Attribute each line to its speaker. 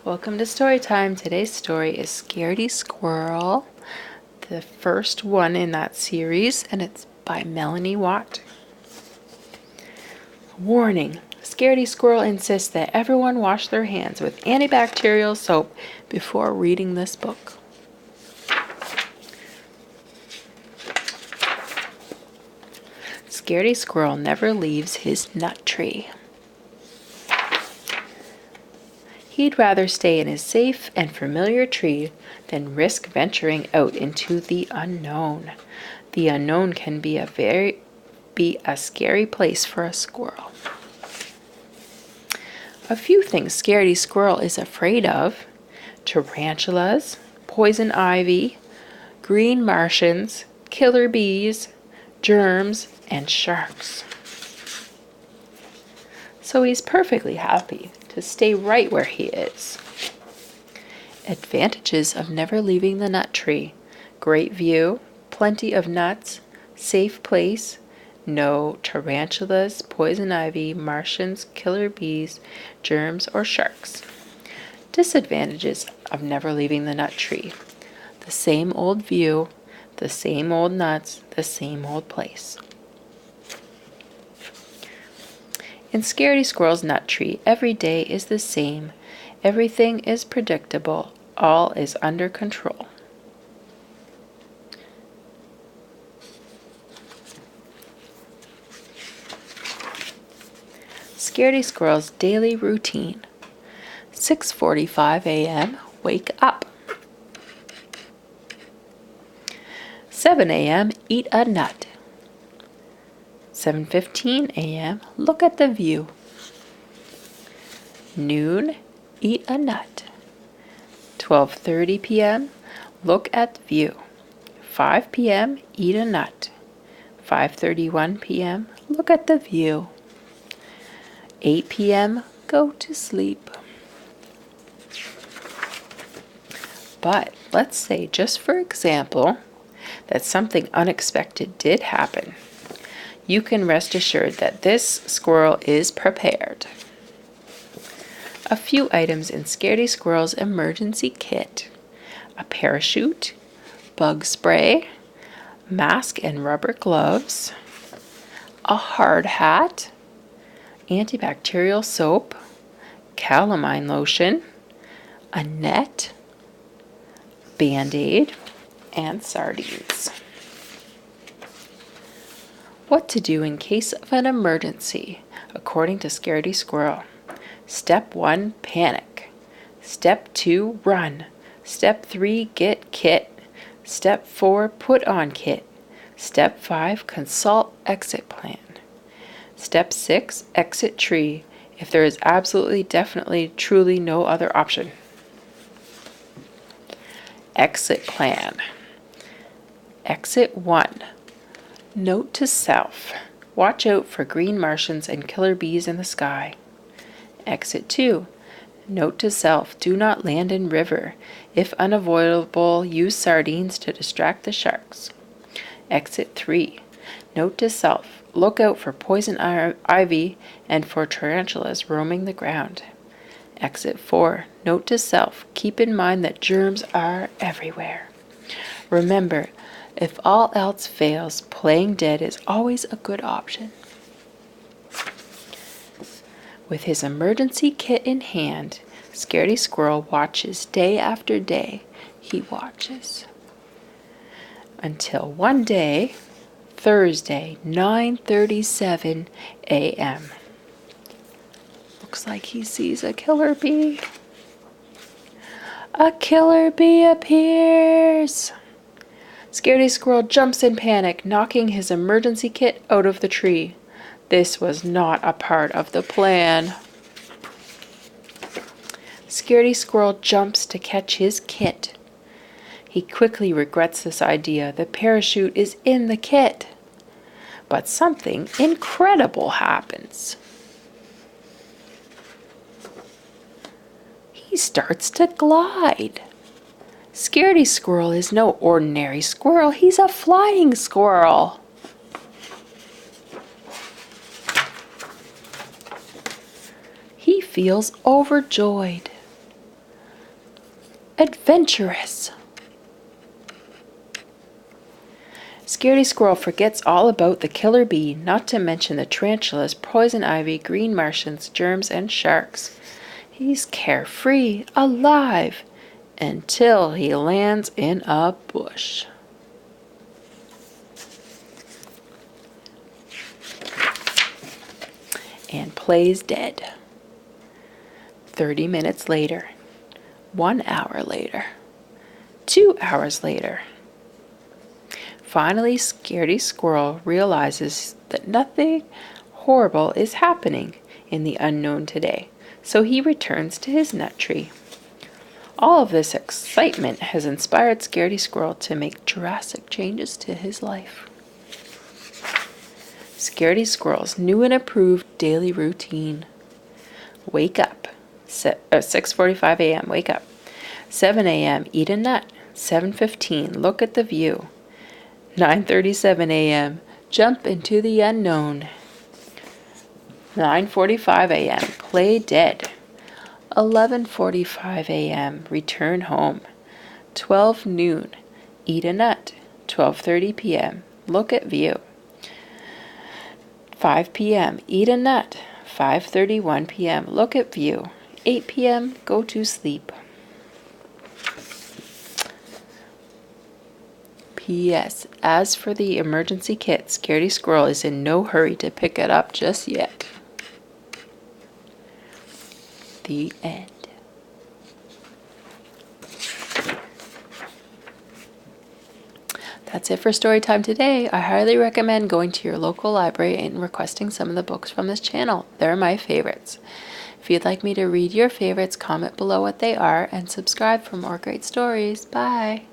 Speaker 1: Welcome to story time. Today's story is Scaredy Squirrel, the first one in that series, and it's by Melanie Watt. Warning: Scaredy Squirrel insists that everyone wash their hands with antibacterial soap before reading this book. Scaredy Squirrel never leaves his nut tree. He'd rather stay in his safe and familiar tree than risk venturing out into the unknown. The unknown can be a scary place for a squirrel. A few things Scaredy Squirrel is afraid of: tarantulas, poison ivy, green Martians, killer bees, germs, and sharks. So he's perfectly happy to stay right where he is. Advantages of never leaving the nut tree: great view, plenty of nuts, safe place, no tarantulas, poison ivy, Martians, killer bees, germs, or sharks. Disadvantages of never leaving the nut tree: the same old view, the same old nuts, the same old place. In Scaredy Squirrel's nut tree, every day is the same. Everything is predictable. All is under control. Scaredy Squirrel's daily routine. 6:45 a.m. Wake up. 7 a.m. Eat a nut. 7:15 a.m. Look at the view. Noon, eat a nut. 12:30 p.m. Look at the view. 5 p.m. Eat a nut. 5:31 p.m. Look at the view. 8 p.m. Go to sleep. But let's say, just for example, that something unexpected did happen. You can rest assured that this squirrel is prepared. A few items in Scaredy Squirrel's emergency kit: a parachute, bug spray, mask and rubber gloves, a hard hat, antibacterial soap, calamine lotion, a net, Band-Aid, and sardines. What to do in case of an emergency, according to Scaredy Squirrel. Step 1, panic. Step 2, run. Step 3, get kit. Step 4, put on kit. Step 5, consult exit plan. Step 6, exit tree, if there is absolutely, definitely, truly no other option. Exit plan. Exit 1. Note to self: watch out for green Martians and killer bees in the sky. Exit 2. Note to self: do not land in river. If unavoidable, use sardines to distract the sharks. Exit 3. Note to self: look out for poison ivy and for tarantulas roaming the ground. Exit 4. Note to self: keep in mind that germs are everywhere. Remember, if all else fails, playing dead is always a good option. With his emergency kit in hand, Scaredy Squirrel watches day after day. He watches. Until one day, Thursday, 9:37 a.m. Looks like he sees a killer bee. A killer bee appears! Scaredy Squirrel jumps in panic, knocking his emergency kit out of the tree. This was not a part of the plan. Scaredy Squirrel jumps to catch his kit. He quickly regrets this idea. The parachute is in the kit. But something incredible happens. He starts to glide. Scaredy Squirrel is no ordinary squirrel. He's a flying squirrel. He feels overjoyed. adventurous. Scaredy Squirrel forgets all about the killer bee, not to mention the tarantulas, poison ivy, green Martians, germs, and sharks. He's carefree, alive, until he lands in a bush. And plays dead. 30 minutes later. 1 hour later. 2 hours later. Finally, Scaredy Squirrel realizes that nothing horrible is happening in the unknown today, so he returns to his nut tree. All of this excitement has inspired Scaredy Squirrel to make drastic changes to his life. Scaredy Squirrel's new and approved daily routine. Wake up. 6:45 a.m. Wake up. 7 a.m. Eat a nut. 7:15 Look at the view. 9:37 a.m. Jump into the unknown. 9:45 a.m. Play dead. 11:45 a.m. Return home. 12 noon. Eat a nut. 12:30 p.m. Look at view. 5 p.m. Eat a nut. 5:31 p.m. Look at view. 8 p.m. Go to sleep. P.S. As for the emergency kit, Scaredy Squirrel is in no hurry to pick it up just yet. The end. That's it for story time today. I highly recommend going to your local library and requesting some of the books from this channel. They're my favorites. If you'd like me to read your favorites, comment below what they are and subscribe for more great stories. Bye.